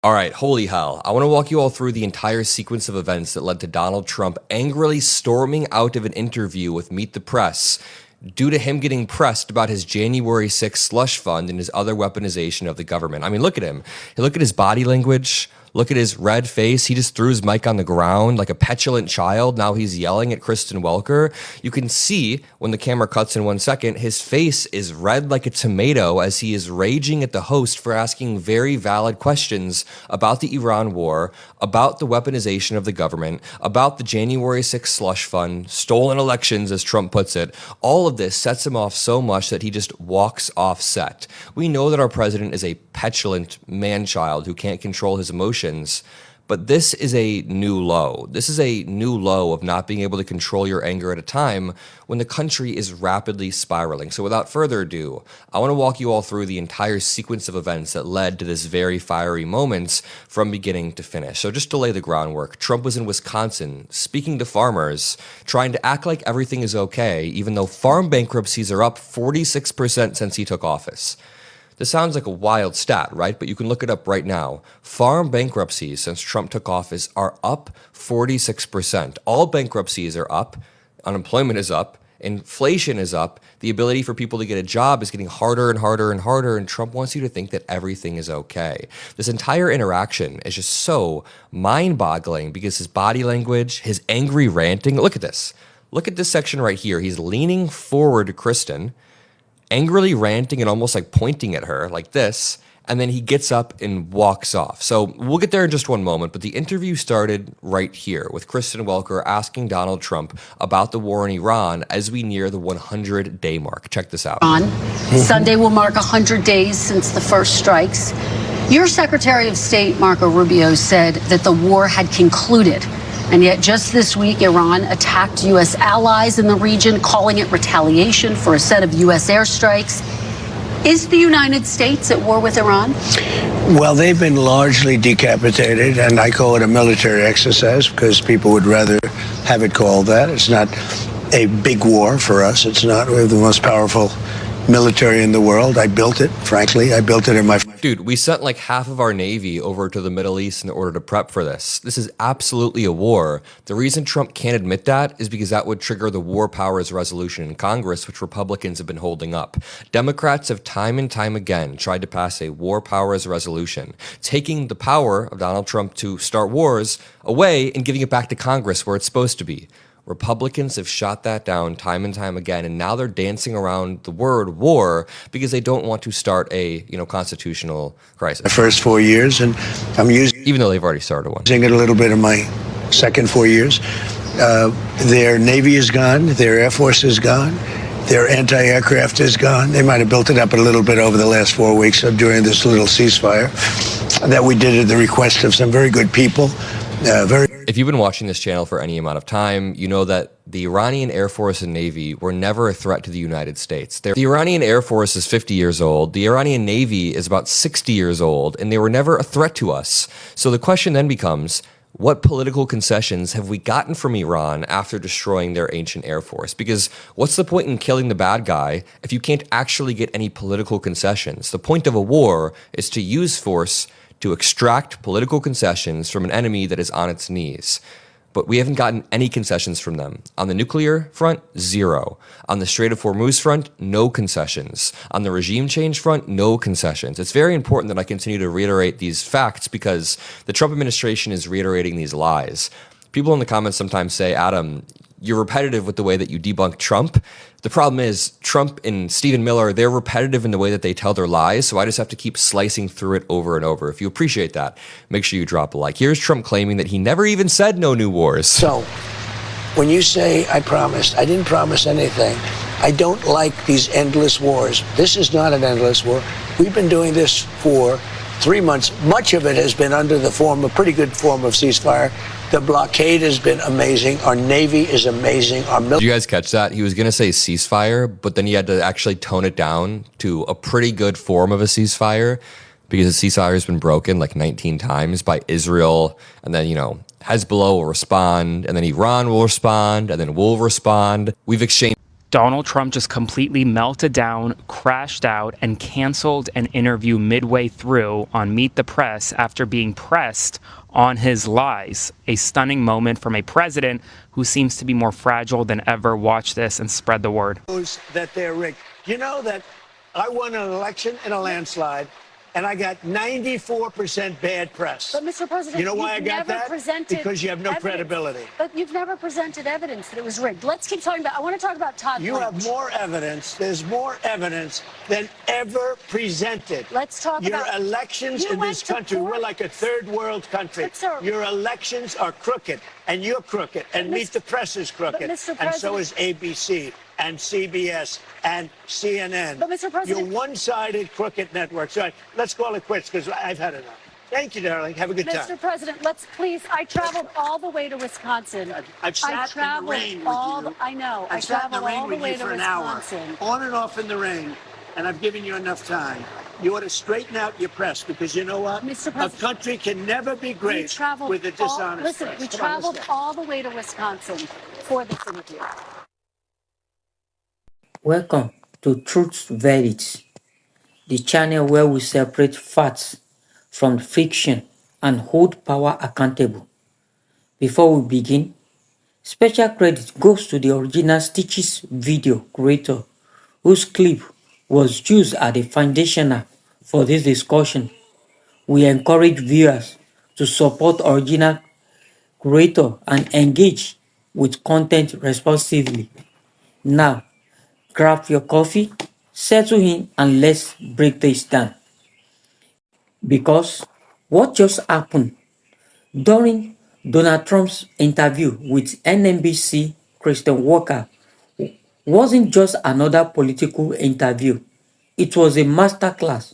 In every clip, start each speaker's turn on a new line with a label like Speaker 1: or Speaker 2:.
Speaker 1: All right, holy hell. I want to walk you all through the entire sequence of events that led to Donald Trump angrily storming out of an interview with Meet the Press due to him getting pressed about his January 6th slush fund and his other weaponization of the government. I mean, look at him. Look at his body language. Look at his red face. He just threw his mic on the ground like a petulant child. Now he's yelling at Kristen Welker. You can see when the camera cuts in 1 second, his face is red like a tomato as he is raging at the host for asking very valid questions about the Iran war, about the weaponization of the government, about the January 6th slush fund, stolen elections, as Trump puts it. All of this sets him off so much that he just walks off set. We know that our president is a petulant man-child who can't control his emotions. But this is a new low. This is a new low of not being able to control your anger at a time when the country is rapidly spiraling. So without further ado, I want to walk you all through the entire sequence of events that led to this very fiery moments from beginning to finish. So just to lay the groundwork, Trump was in Wisconsin speaking to farmers, trying to act like everything is okay, even though farm bankruptcies are up 46% since he took office. This sounds like a wild stat, right? But you can look it up right now. Farm bankruptcies since Trump took office are up 46%. All bankruptcies are up. Unemployment is up. Inflation is up. The ability for people to get a job is getting harder and harder and harder. And Trump wants you to think that everything is okay. This entire interaction is just so mind-boggling because his body language, his angry ranting. Look at this. Look at this section right here. He's leaning forward to Kristen, angrily ranting and almost like pointing at her like this, and then he gets up and walks off. So we'll get there in just one moment, but the interview started right here with Kristen Welker asking Donald Trump about the war in Iran as we near the 100-day mark. Check this out.
Speaker 2: Sunday will mark 100 days since the first strikes. Your Secretary of State, Marco Rubio, said that the war had concluded. And yet just this week, Iran attacked U.S. allies in the region, calling it retaliation for a set of U.S. airstrikes. Is the United States at war with Iran?
Speaker 3: Well, they've been largely decapitated, and I call it a military exercise because people would rather have it called that. It's not a big war for us. It's not. We have the most powerful military in the world. I built it, frankly. I built it in my...
Speaker 1: Dude, we sent like half of our Navy over to the Middle East in order to prep for this. This is absolutely a war. The reason Trump can't admit that is because that would trigger the War Powers Resolution in Congress, which Republicans have been holding up. Democrats have time and time again tried to pass a War Powers Resolution, taking the power of Donald Trump to start wars away and giving it back to Congress where it's supposed to be. Republicans have shot that down time and time again, and now they're dancing around the word war because they don't want to start a, constitutional crisis.
Speaker 3: The first 4 years, and I'm using...
Speaker 1: Even though they've already started one.
Speaker 3: Using it a little bit in my second 4 years. Their Navy is gone. Their Air Force is gone. Their anti-aircraft is gone. They might have built it up a little bit over the last 4 weeks during this little ceasefire that we did at the request of some very good people.
Speaker 1: If you've been watching this channel for any amount of time, you know that the Iranian Air Force and Navy were never a threat to the United States. The Iranian Air Force is 50 years old, the Iranian Navy is about 60 years old, and they were never a threat to us. So the question then becomes, what political concessions have we gotten from Iran after destroying their ancient Air Force? Because what's the point in killing the bad guy if you can't actually get any political concessions? The point of a war is to use force to extract political concessions from an enemy that is on its knees. But we haven't gotten any concessions from them. On the nuclear front, zero. On the Strait of Hormuz front, no concessions. On the regime change front, no concessions. It's very important that I continue to reiterate these facts because the Trump administration is reiterating these lies. People in the comments sometimes say, Adam, you're repetitive with the way that you debunk Trump. The problem is Trump and Stephen Miller, they're repetitive in the way that they tell their lies, so I just have to keep slicing through it over and over. If you appreciate that, make sure you drop a like. Here's Trump claiming that he never even said no new wars.
Speaker 3: So, when you say I promised, I didn't promise anything. I don't like these endless wars. This is not an endless war. We've been doing this for 3 months. Much of it has been under the form, a pretty good form of ceasefire. The blockade has been amazing. Our Navy is amazing.
Speaker 1: Did you guys catch that? He was going to say ceasefire, but then he had to actually tone it down to a pretty good form of a ceasefire because the ceasefire has been broken like 19 times by Israel. And then, Hezbollah will respond, and then Iran will respond, and then we'll respond. We've exchanged
Speaker 4: Donald Trump just completely melted down, crashed out, and canceled an interview midway through on Meet the Press after being pressed on his lies. A stunning moment from a president who seems to be more fragile than ever. Watch this and spread the word.
Speaker 3: That they're rigged. You know that I won an election in a landslide, and I got 94% bad press.
Speaker 2: But, Mr. President,
Speaker 3: you know why I got that? Because you have no
Speaker 2: evidence.
Speaker 3: credibility.
Speaker 2: But you've never presented evidence that it was rigged. Let's keep talking about, I want to talk about Todd
Speaker 3: You
Speaker 2: Blanche.
Speaker 3: have more evidence. There's more evidence than ever presented.
Speaker 2: Let's talk
Speaker 3: Your
Speaker 2: about...
Speaker 3: elections
Speaker 2: You
Speaker 3: in
Speaker 2: went
Speaker 3: this
Speaker 2: to
Speaker 3: country,
Speaker 2: court.
Speaker 3: we're like a third world country.
Speaker 2: But, sir,
Speaker 3: your elections are crooked, and you're crooked, and Meet the Press is crooked,
Speaker 2: Mr.
Speaker 3: and so
Speaker 2: President-
Speaker 3: is ABC, and CBS, and CNN.
Speaker 2: But, Mr. President-
Speaker 3: You're one-sided crooked network. So let's call it quits, because I've had enough. Thank you, darling. Have a good time.
Speaker 2: Mr. President, let's please. I traveled all the way to Wisconsin.
Speaker 3: I've sat in the rain with you.
Speaker 2: I know.
Speaker 3: I've sat in the
Speaker 2: traveled
Speaker 3: rain
Speaker 2: all the
Speaker 3: with
Speaker 2: way
Speaker 3: you
Speaker 2: to
Speaker 3: for an hour,
Speaker 2: Wisconsin.
Speaker 3: on and off in the rain, and I've given you enough time. You ought to straighten out your press, because you know what?
Speaker 2: Mr.
Speaker 3: A
Speaker 2: President,
Speaker 3: country can never be
Speaker 2: We
Speaker 3: great
Speaker 2: traveled
Speaker 3: with a dishonest
Speaker 2: Listen,
Speaker 3: press.
Speaker 2: we
Speaker 3: Come on, let's
Speaker 2: traveled
Speaker 3: go.
Speaker 2: all the way to Wisconsin for this interview.
Speaker 5: Welcome to Truth Verdicts, the channel where we separate facts from fiction and hold power accountable. Before we begin, special credit goes to the original Stitches video creator, whose clip was used as the foundational for this discussion. We encourage viewers to support original creator and engage with content responsibly. Now, grab your coffee, settle in, and let's break this down. Because what just happened during Donald Trump's interview with NBC Kristen Welker wasn't just another political interview. It was a masterclass.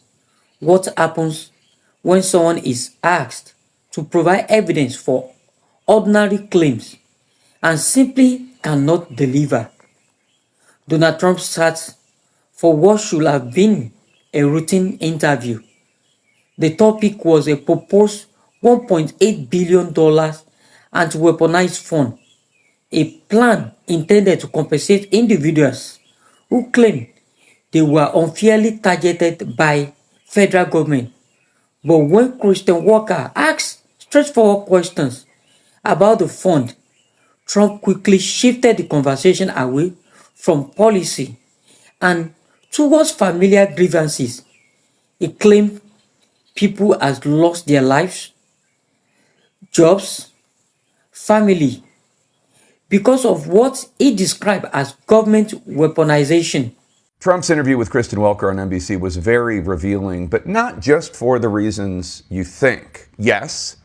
Speaker 5: What happens when someone is asked to provide evidence for ordinary claims and simply cannot deliver? Donald Trump sat for what should have been a routine interview. The topic was a proposed $1.8 billion anti-weaponized fund, a plan intended to compensate individuals who claimed they were unfairly targeted by federal government. But when Kristen Welker asked straightforward questions about the fund, Trump quickly shifted the conversation away from policy and towards familiar grievances. He claimed people had lost their lives, jobs, family, because of what he described as government weaponization.
Speaker 6: Trump's interview with Kristen Welker on NBC was very revealing, but not just for the reasons you think. Yes,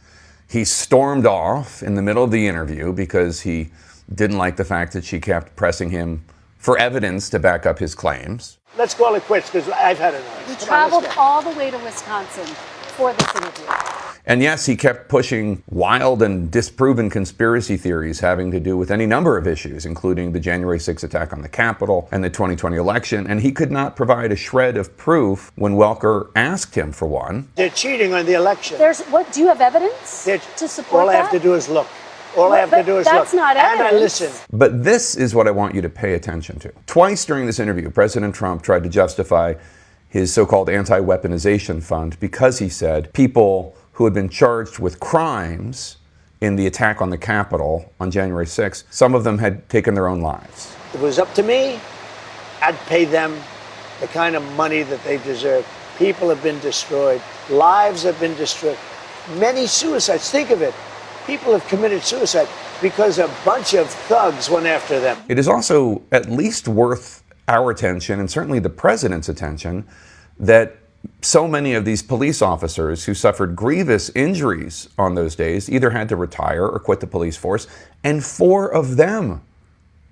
Speaker 6: he stormed off in the middle of the interview because he didn't like the fact that she kept pressing him for evidence to back up his claims.
Speaker 3: Let's call it quits, because I've had enough.
Speaker 2: We
Speaker 3: Come on,
Speaker 2: traveled
Speaker 3: let's go.
Speaker 2: all the way to Wisconsin for this interview.
Speaker 6: And yes, he kept pushing wild and disproven conspiracy theories having to do with any number of issues, including the January 6th attack on the Capitol and the 2020 election. And he could not provide a shred of proof when Welker asked him for one.
Speaker 3: They're cheating on the election.
Speaker 2: Do you have evidence to support
Speaker 3: All I have to do is look. All I have to do is look.
Speaker 2: That's not
Speaker 3: and I
Speaker 2: evidence.
Speaker 3: listen.
Speaker 6: But this is what I want you to pay attention to. Twice during this interview, President Trump tried to justify his so-called anti-weaponization fund because he said people who had been charged with crimes in the attack on the Capitol on January 6th, some of them had taken their own lives.
Speaker 3: If it was up to me, I'd pay them the kind of money that they deserve. People have been destroyed. Lives have been destroyed. Many suicides. Think of it. People have committed suicide because a bunch of thugs went after them.
Speaker 6: It is also at least worth our attention, and certainly the president's attention, that so many of these police officers who suffered grievous injuries on those days either had to retire or quit the police force, and 4 of them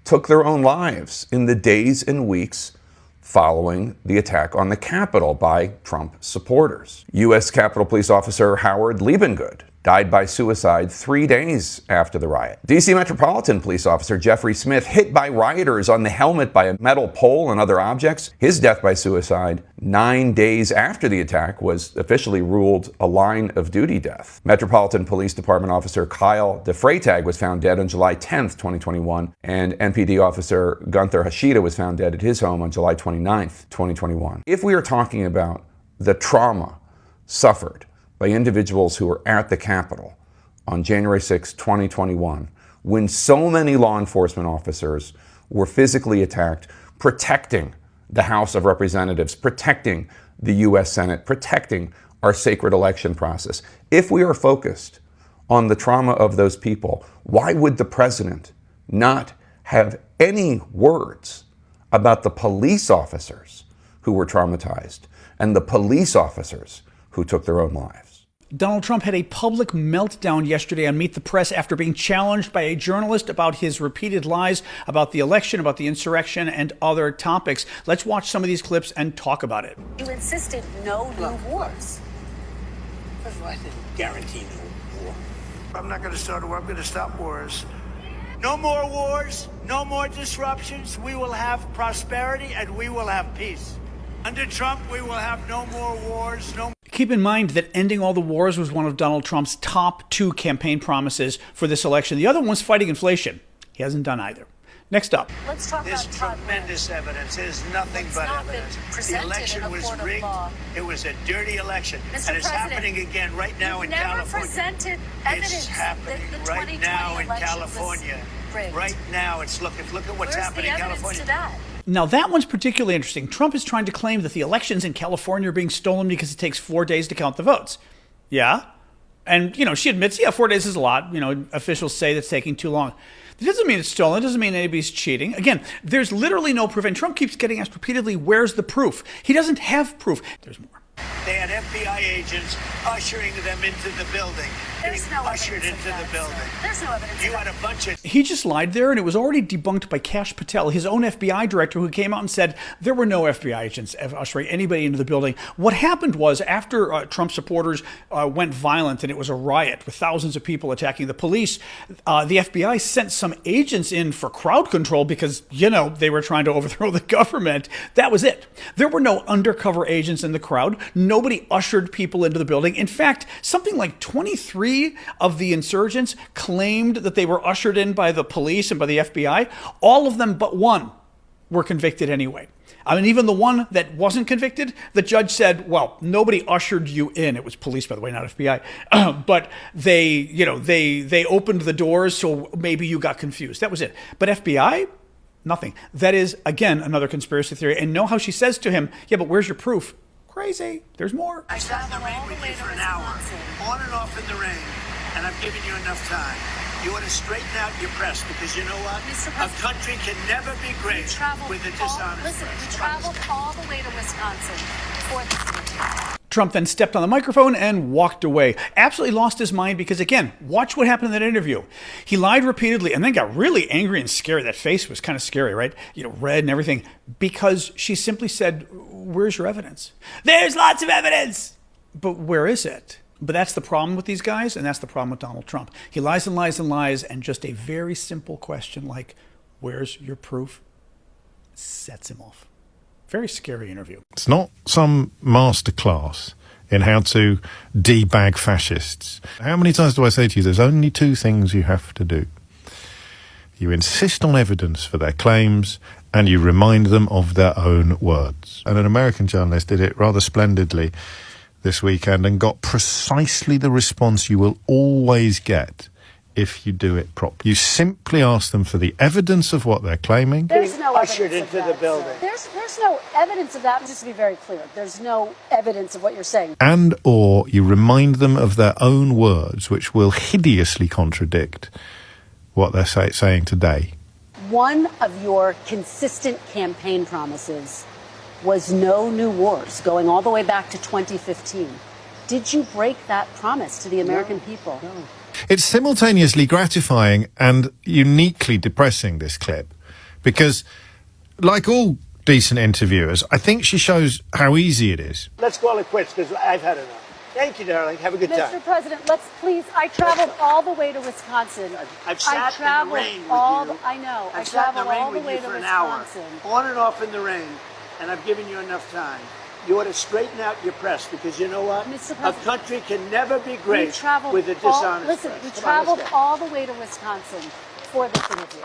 Speaker 6: took their own lives in the days and weeks following the attack on the Capitol by Trump supporters. U.S. Capitol Police Officer Howard Liebengood died by suicide 3 days after the riot. D.C. Metropolitan Police Officer Jeffrey Smith, hit by rioters on the helmet by a metal pole and other objects. His death by suicide 9 days after the attack was officially ruled a line of duty death. Metropolitan Police Department Officer Kyle DeFreytag was found dead on July 10th, 2021, and NPD Officer Gunther Hashida was found dead at his home on July 29th, 2021. If we are talking about the trauma suffered by individuals who were at the Capitol on January 6, 2021, when so many law enforcement officers were physically attacked, protecting the House of Representatives, protecting the U.S. Senate, protecting our sacred election process. If we are focused on the trauma of those people, why would the president not have any words about the police officers who were traumatized and the police officers who took their own lives?
Speaker 7: Donald Trump had a public meltdown yesterday on Meet the Press after being challenged by a journalist about his repeated lies about the election, about the insurrection, and other topics. Let's watch some of these clips and talk about it.
Speaker 2: You insisted no new wars.
Speaker 3: First of all, I didn't guarantee no war. I'm not going to start a war. I'm going to stop wars. No more wars, no more disruptions. We will have prosperity and we will have peace. Under Trump, we will have no more wars, no.
Speaker 7: Keep in mind that ending all the wars was one of Donald Trump's top 2 campaign promises for this election. The other one was fighting inflation. He hasn't done either. Next up.
Speaker 2: Let's talk
Speaker 3: There's
Speaker 2: about Todd
Speaker 3: tremendous evidence. There's nothing but evidence. The election was rigged. It was a dirty election.
Speaker 2: Mr.
Speaker 3: And it's
Speaker 2: President,
Speaker 3: happening again right now in
Speaker 2: never
Speaker 3: California.
Speaker 2: presented evidence
Speaker 3: It's happening
Speaker 2: that the
Speaker 3: right
Speaker 2: 2020
Speaker 3: now in
Speaker 2: election was
Speaker 3: California.
Speaker 2: rigged.
Speaker 3: Right now, look at what's happening in California.
Speaker 2: Where's the evidence to that?
Speaker 7: Now, that one's particularly interesting. Trump is trying to claim that the elections in California are being stolen because it takes 4 days to count the votes. Yeah. And, she admits, 4 days is a lot. Officials say that's taking too long. It doesn't mean it's stolen. It doesn't mean anybody's cheating. Again, there's literally no proof. And Trump keeps getting asked repeatedly, where's the proof? He doesn't have proof. There's more.
Speaker 3: They had FBI agents ushering them into the building.
Speaker 2: There's no
Speaker 3: ushered
Speaker 2: evidence
Speaker 3: into
Speaker 2: of that,
Speaker 3: the building.
Speaker 2: sir. There's no evidence
Speaker 3: You
Speaker 2: of
Speaker 3: had
Speaker 2: that.
Speaker 3: a bunch of.
Speaker 7: He just lied there, and it was already debunked by Kash Patel, his own FBI director, who came out and said there were no FBI agents ushering anybody into the building. What happened was, after Trump supporters went violent and it was a riot with thousands of people attacking the police, the FBI sent some agents in for crowd control because, they were trying to overthrow the government. That was it. There were no undercover agents in the crowd. Nobody ushered people into the building. In fact, something like 23 of the insurgents claimed that they were ushered in by the police and by the FBI. All of them but one were convicted anyway. I mean, even the one that wasn't convicted, the judge said, well, nobody ushered you in. It was police, by the way, not FBI. But they opened the doors, so maybe you got confused. That was it. But FBI, nothing. That is, again, another conspiracy theory. And know how she says to him, yeah, but where's your proof? Crazy. There's more.
Speaker 3: I sat in the rain with you for an hour, on and off in the rain, and I've given you enough time. You want to straighten out your press because you know what? A country can never be great with a dishonest
Speaker 2: Listen, we
Speaker 3: press.
Speaker 2: traveled all the way to Wisconsin for this meeting.
Speaker 7: Trump then stepped on the microphone and walked away. Absolutely lost his mind because, again, watch what happened in that interview. He lied repeatedly and then got really angry and scary. That face was kind of scary, right? Red and everything. Because she simply said, where's your evidence? There's lots of evidence! But where is it? But that's the problem with these guys, and that's the problem with Donald Trump. He lies and lies and lies, and just a very simple question like, where's your proof? Sets him off. Very scary interview.
Speaker 8: It's not some masterclass in how to debag fascists. How many times do I say to you, there's only 2 things you have to do. You insist on evidence for their claims, and you remind them of their own words. And an American journalist did it rather splendidly this weekend and got precisely the response you will always get if you do it properly. You simply ask them for the evidence of what they're claiming.
Speaker 2: There's no
Speaker 3: Ushered
Speaker 2: evidence
Speaker 3: into
Speaker 2: of
Speaker 3: the
Speaker 2: that,
Speaker 3: building.
Speaker 2: sir. There's no evidence of that. Just to be very clear, there's no evidence of what you're saying.
Speaker 8: And or you remind them of their own words, which will hideously contradict what they're saying today.
Speaker 2: One of your consistent campaign promises was no new wars, going all the way back to 2015. Did you break that promise to the American people?
Speaker 3: No.
Speaker 8: It's simultaneously gratifying and uniquely depressing, this clip, because like all decent interviewers, I think she shows how easy it is.
Speaker 3: Let's call it quits because I've had enough. Thank you, darling. Have a good time.
Speaker 2: Mr. President, let's please. I traveled all the way to Wisconsin.
Speaker 3: I've sat in the rain with you.
Speaker 2: I know. I
Speaker 3: I've sat in
Speaker 2: traveled
Speaker 3: the rain
Speaker 2: all the
Speaker 3: with
Speaker 2: way
Speaker 3: you
Speaker 2: to
Speaker 3: for an hour,
Speaker 2: Wisconsin.
Speaker 3: on and off in the rain, and I've given you enough time. You ought to straighten out your press, because you know what?
Speaker 2: Mr.
Speaker 3: A
Speaker 2: President,
Speaker 3: country can never be great
Speaker 2: traveled
Speaker 3: with a dishonest
Speaker 2: Listen,
Speaker 3: press.
Speaker 2: we
Speaker 3: Come on,
Speaker 2: traveled
Speaker 3: let's go.
Speaker 2: all the way to Wisconsin for this interview.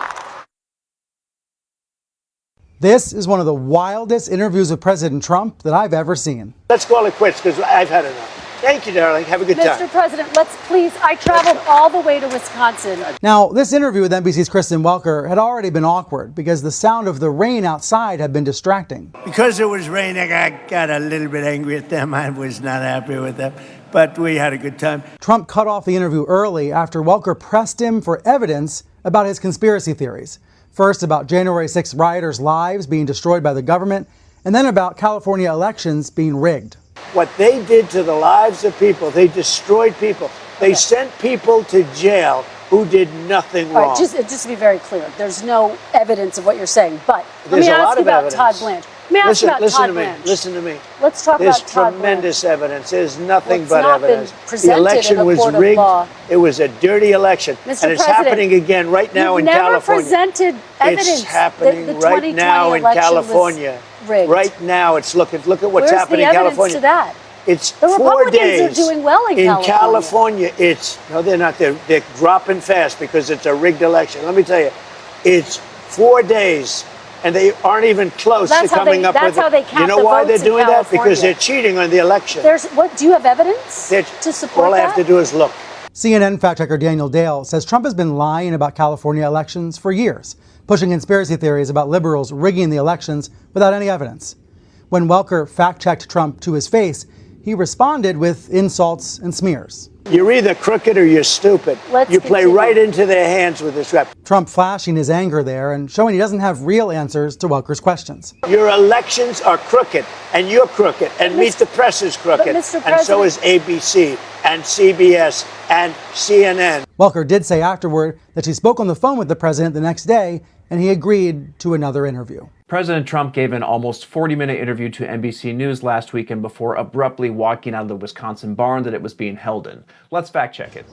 Speaker 9: This is one of the wildest interviews with President Trump that I've ever seen.
Speaker 3: Let's call it quits, because I've had enough. Thank you, darling. Have a good time.
Speaker 2: Mr. President, let's please. I traveled all the way to Wisconsin.
Speaker 9: Now, this interview with NBC's Kristen Welker had already been awkward because the sound of the rain outside had been distracting.
Speaker 3: Because it was raining, I got a little bit angry at them. I was not happy with them, but we had a good time.
Speaker 9: Trump cut off the interview early after Welker pressed him for evidence about his conspiracy theories. First, about January 6th rioters' lives being destroyed by the government, and then about California elections being rigged.
Speaker 3: What they did to the lives of people, they destroyed people. They sent people to jail who did nothing wrong.
Speaker 2: All right, just to be very clear, there's no evidence of what you're saying. But
Speaker 3: There's
Speaker 2: let me
Speaker 3: a lot
Speaker 2: ask you
Speaker 3: of
Speaker 2: about
Speaker 3: evidence.
Speaker 2: Todd Blanche. Let me ask you about
Speaker 3: listen
Speaker 2: Todd
Speaker 3: to me.
Speaker 2: Blanche.
Speaker 3: Listen to me.
Speaker 2: Let's talk
Speaker 3: There's
Speaker 2: about Todd
Speaker 3: tremendous evidence. There's nothing
Speaker 2: Well, it's
Speaker 3: but
Speaker 2: not been
Speaker 3: evidence.
Speaker 2: presented
Speaker 3: The election
Speaker 2: in a
Speaker 3: was
Speaker 2: court of
Speaker 3: rigged.
Speaker 2: law.
Speaker 3: It was a dirty election.
Speaker 2: Mr.
Speaker 3: And it's
Speaker 2: President,
Speaker 3: happening again right now in California.
Speaker 2: You've never presented evidence
Speaker 3: It's happening
Speaker 2: that the
Speaker 3: right
Speaker 2: 2020
Speaker 3: now in
Speaker 2: election
Speaker 3: California.
Speaker 2: was rigged.
Speaker 3: Right now, it's look at what's
Speaker 2: Where's
Speaker 3: happening
Speaker 2: the
Speaker 3: in
Speaker 2: evidence
Speaker 3: California.
Speaker 2: to that?
Speaker 3: It's
Speaker 2: The
Speaker 3: 4
Speaker 2: Republicans
Speaker 3: days.
Speaker 2: are doing well in
Speaker 3: California. It's no, they're not. They're dropping fast because it's a rigged election. Let me tell you, it's 4 days, and they aren't even close to coming up with.
Speaker 2: That's how they count
Speaker 3: You know
Speaker 2: the
Speaker 3: why they're
Speaker 2: votes in
Speaker 3: doing that? Because
Speaker 2: California.
Speaker 3: they're cheating on the election.
Speaker 2: Do you have evidence to support
Speaker 3: all I have to do is look.
Speaker 9: CNN fact checker Daniel Dale says Trump has been lying about California elections for years, pushing conspiracy theories about liberals rigging the elections without any evidence. When Welker fact-checked Trump to his face, he responded with insults and smears.
Speaker 3: You're either crooked or you're stupid. You play right into their hands with this rep.
Speaker 9: Trump flashing his anger there and showing he doesn't have real answers to Welker's questions.
Speaker 3: Your elections are crooked, and you're crooked, and Meet the Press is crooked, and so is ABC, and CBS, and CNN.
Speaker 9: Welker did say afterward that she spoke on the phone with the president the next day, and he agreed to another interview.
Speaker 10: President Trump gave an almost 40-minute interview to NBC News last weekend before abruptly walking out of the Wisconsin barn that it was being held in. Let's fact check it.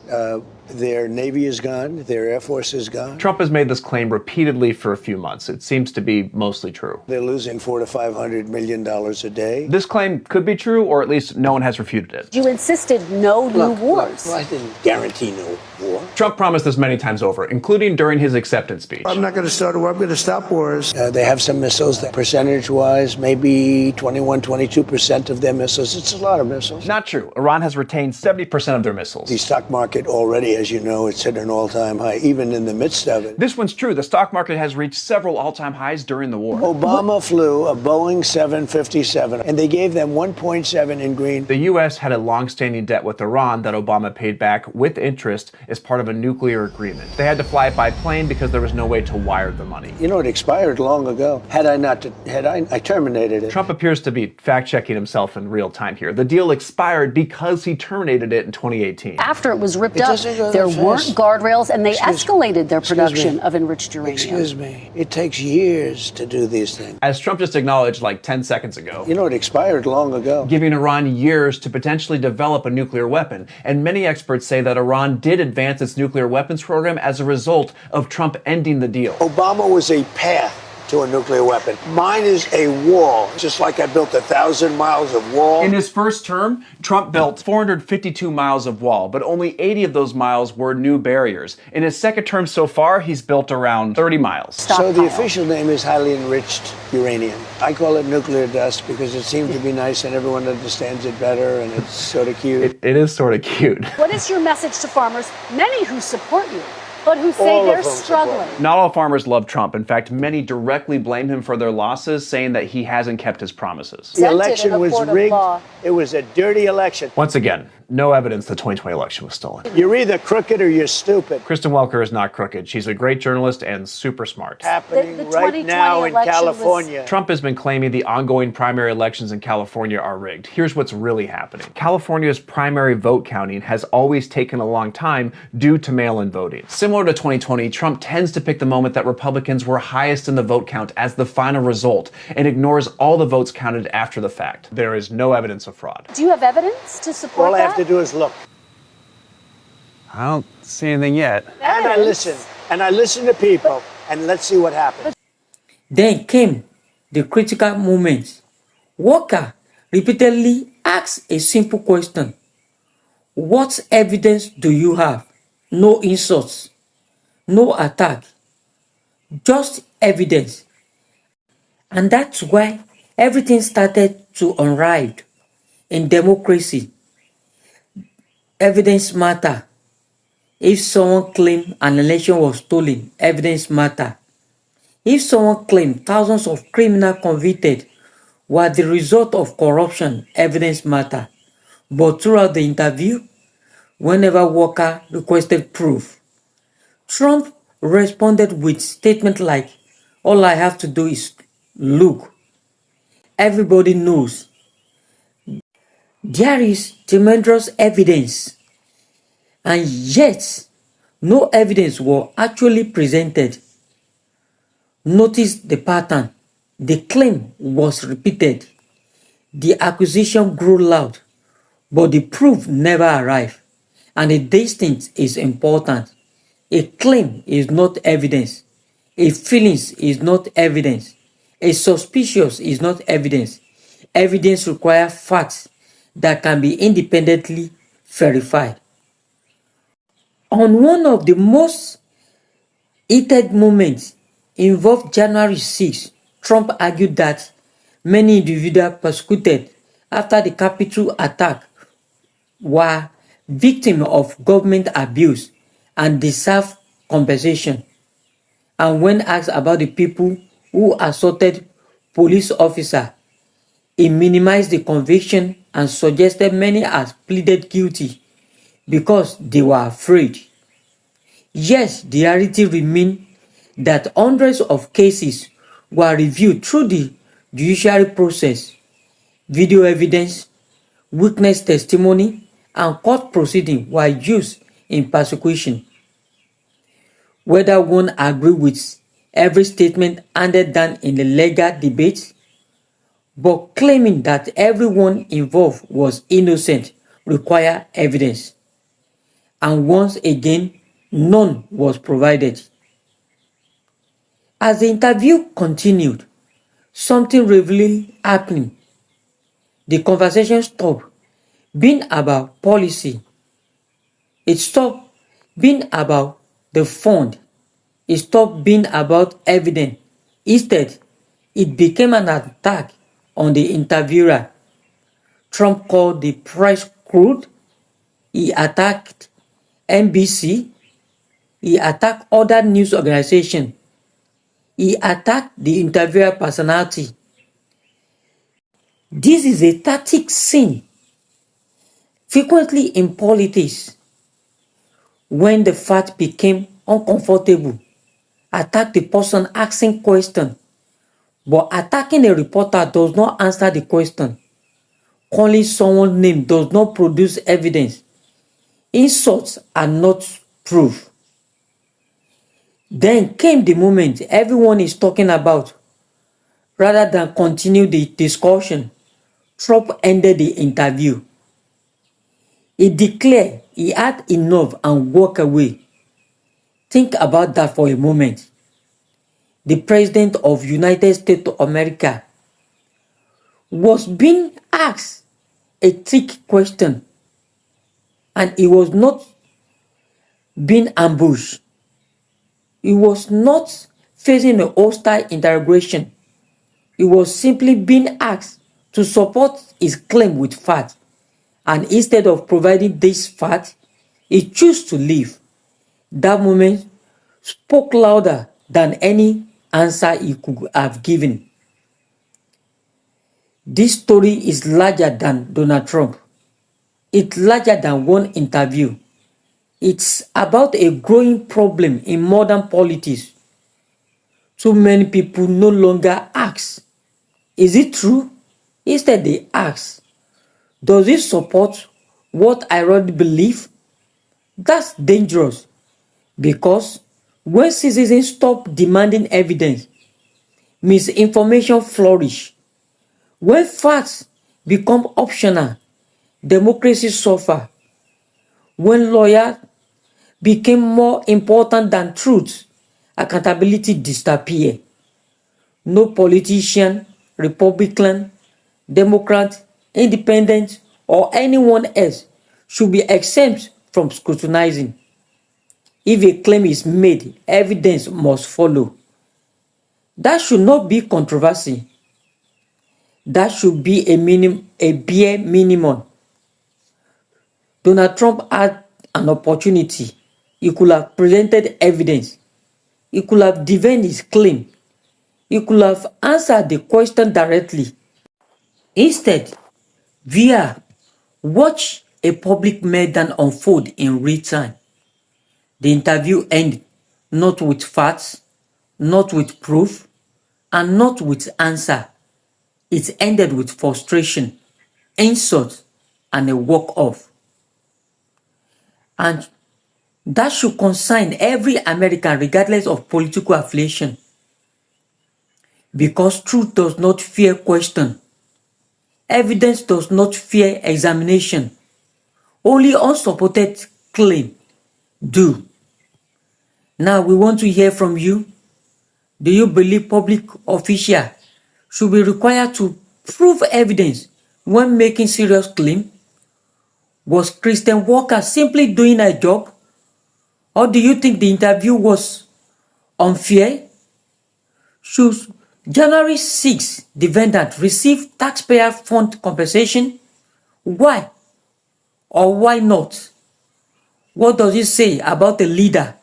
Speaker 3: Their Navy is gone. Their Air Force is gone.
Speaker 10: Trump has made this claim repeatedly for a few months. It seems to be mostly true.
Speaker 3: They're losing $400 to $500 million a day.
Speaker 10: This claim could be true, or at least no one has refuted it.
Speaker 2: You insisted no new wars.
Speaker 3: Well, I didn't guarantee no war.
Speaker 10: Trump promised this many times over, including during his acceptance speech.
Speaker 3: I'm not going to start a war. I'm going to stop wars. They have some missiles that percentage-wise, maybe 21, 22% of their missiles. It's a lot of missiles.
Speaker 10: Not true. Iran has retained 70% of their missiles.
Speaker 3: The stock market already, as you know, it's hit an all-time high, even in the midst of it.
Speaker 10: This one's true. The stock market has reached several all-time highs during the war.
Speaker 3: Obama flew a Boeing 757, and they gave them 1.7 in green.
Speaker 10: The U.S. had a long-standing debt with Iran that Obama paid back with interest as part of a nuclear agreement. They had to fly it by plane because there was no way to wire the money.
Speaker 3: You know, it expired long ago. I terminated it.
Speaker 10: Trump appears to be fact-checking himself in real time here. The deal expired because he terminated it in 2018.
Speaker 2: After it was ripped up, there weren't guardrails, and they escalated their production of enriched uranium.
Speaker 3: Excuse me. It takes years to do these things.
Speaker 10: As Trump just acknowledged like 10 seconds ago.
Speaker 3: You know, it expired long ago.
Speaker 10: Giving Iran years to potentially develop a nuclear weapon. And many experts say that Iran did advance its nuclear weapons program as a result of Trump ending the deal.
Speaker 3: Obama was a path to a nuclear weapon. Mine is a wall, just like I built 1,000 miles of wall.
Speaker 10: In his first term, Trump built 452 miles of wall, but only 80 of those miles were new barriers. In his second term so far, he's built around 30 miles.
Speaker 3: So the official name is highly enriched uranium. I call it nuclear dust because it seems to be nice and everyone understands it better and it's sort of cute.
Speaker 10: It is sort of cute.
Speaker 2: What is your message to farmers, many who support you, but who say they're struggling?
Speaker 10: Not all farmers love Trump. In fact, many directly blame him for their losses, saying that he hasn't kept his promises.
Speaker 3: The election was rigged. It was a dirty election.
Speaker 10: Once again, no evidence the 2020 election was stolen.
Speaker 3: You're either crooked or you're stupid.
Speaker 10: Kristen Welker is not crooked. She's a great journalist and super smart.
Speaker 3: Happening
Speaker 2: The
Speaker 3: right
Speaker 2: 2020
Speaker 3: now in
Speaker 2: election was-
Speaker 3: California.
Speaker 10: Trump has been claiming the ongoing primary elections in California are rigged. Here's what's really happening. California's primary vote counting has always taken a long time due to mail-in voting. Similar to 2020, Trump tends to pick the moment that Republicans were highest in the vote count as the final result and ignores all the votes counted after the fact. There is no evidence of fraud.
Speaker 2: Do you have evidence to support
Speaker 3: All I have
Speaker 2: that?
Speaker 3: to do is look.
Speaker 10: I don't see anything yet.
Speaker 3: And I listen. And I listen to people. And let's see what happens.
Speaker 5: Then came the critical moment. Walker repeatedly asked a simple question. What evidence do you have? No insults, no attack, just evidence. And that's why everything started to unride. In democracy, evidence matter. If someone claimed an election was stolen, evidence matter. If someone claimed thousands of criminals convicted were the result of corruption, evidence matter. But throughout the interview, whenever Walker requested proof, Trump responded with statements like, all I have to do is look. Everybody knows. There is tremendous evidence, and yet no evidence was actually presented. Notice the pattern. The claim was repeated. The accusation grew loud, but the proof never arrived. And the distance is important. A claim is not evidence. A feeling is not evidence. A suspicion is not evidence. Evidence requires facts that can be independently verified. On one of the most heated moments involved January 6, Trump argued that many individuals persecuted after the Capitol attack were victims of government abuse and deserve compensation. And when asked about the people who assaulted police officers, he minimized the conviction and suggested many had pleaded guilty because they were afraid. Yes, the reality remains that hundreds of cases were reviewed through the judiciary process. Video evidence, witness testimony, and court proceedings were used in prosecution. Whether one agrees with every statement handed down in the legal debate, but claiming that everyone involved was innocent required evidence. And once again, none was provided. As the interview continued, something revealing happened. The conversation stopped being about policy. It stopped being about the fund. It stopped being about evidence. Instead, it became an attack on the interviewer. Trump called the press crude. He attacked NBC. He attacked other news organizations. He attacked the interviewer personality. This is a tactic seen frequently in politics. When the fact became uncomfortable, attack the person asking question. But attacking a reporter does not answer the question. Calling someone's name does not produce evidence. Insults are not proof. Then came the moment everyone is talking about. Rather than continue the discussion, Trump ended the interview. He declared he had enough and walked away. Think about that for a moment. The President of the United States of America was being asked a trick question, and he was not being ambushed. He was not facing a hostile interrogation. He was simply being asked to support his claim with facts, and instead of providing this fact, he chose to leave. That moment spoke louder than any answer he could have given. This story is larger than Donald Trump. It's larger than one interview. It's about a growing problem in modern politics. Too many people no longer ask, is it true? Instead, they ask, does it support what I already believe? That's dangerous because when citizens stop demanding evidence, misinformation flourish. When facts become optional, democracy suffers. When lawyers became more important than truth, accountability disappears. No politician, Republican, Democrat, Independent, or anyone else should be exempt from scrutinizing. If a claim is made, evidence must follow. That should not be controversy. That should be a bare minimum. Donald Trump had an opportunity. He could have presented evidence. He could have defended his claim. He could have answered the question directly. Instead, VR watch a public meltdown unfold in real time. The interview ended not with facts, not with proof, and not with answer. It ended with frustration, insult, and a walk-off. And that should concern every American regardless of political affiliation. Because truth does not fear question. Evidence does not fear examination. Only unsupported claim do. Now we want to hear from you. Do you believe public officials should be required to prove evidence when making serious claim? Was Kristen Welker simply doing her job? Or do you think the interview was unfair? Should January 6 defendant receive taxpayer fund compensation? Why? Or why not? What does it say about a leader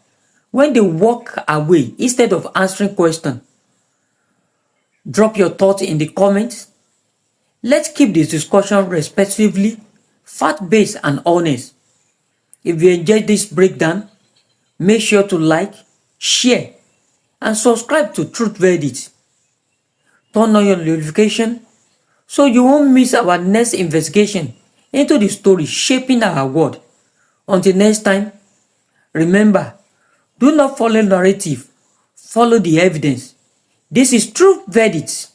Speaker 5: when they walk away instead of answering questions? Drop your thoughts in the comments. Let's keep this discussion respectively, fact-based and honest. If you enjoyed this breakdown, make sure to like, share, and subscribe to Truth Verdict. Turn on your notification so you won't miss our next investigation into the story shaping our world. Until next time, remember, do not follow narrative, follow the evidence. This is Truth Verdict.